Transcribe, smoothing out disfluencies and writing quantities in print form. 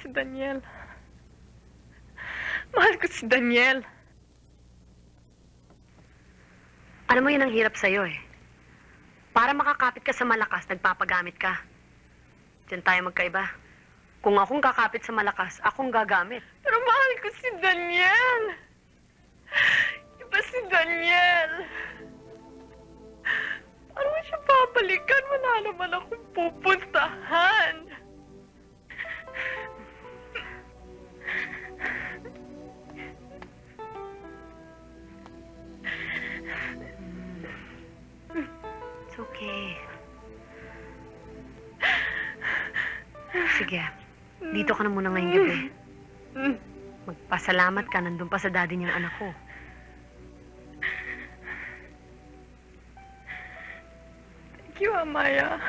si Daniel. Mahal ko si Daniel. Alam mo, yun ang hirap sa'yo eh. Para makakapit ka sa malakas, nagpapagamit ka. Diyan tayo magkaiba. Kung akong kakapit sa malakas, akong gagamit. Pero mahal ko si Daniel. Iba si Daniel. Ano mo siya babalikan? Wala naman akong pupuntahan. It's okay. Sige, dito ka na muna ngayong gabi. Magpasalamat ka, nandun pa sa daddy niyang anak ko. Thank you, Amaya.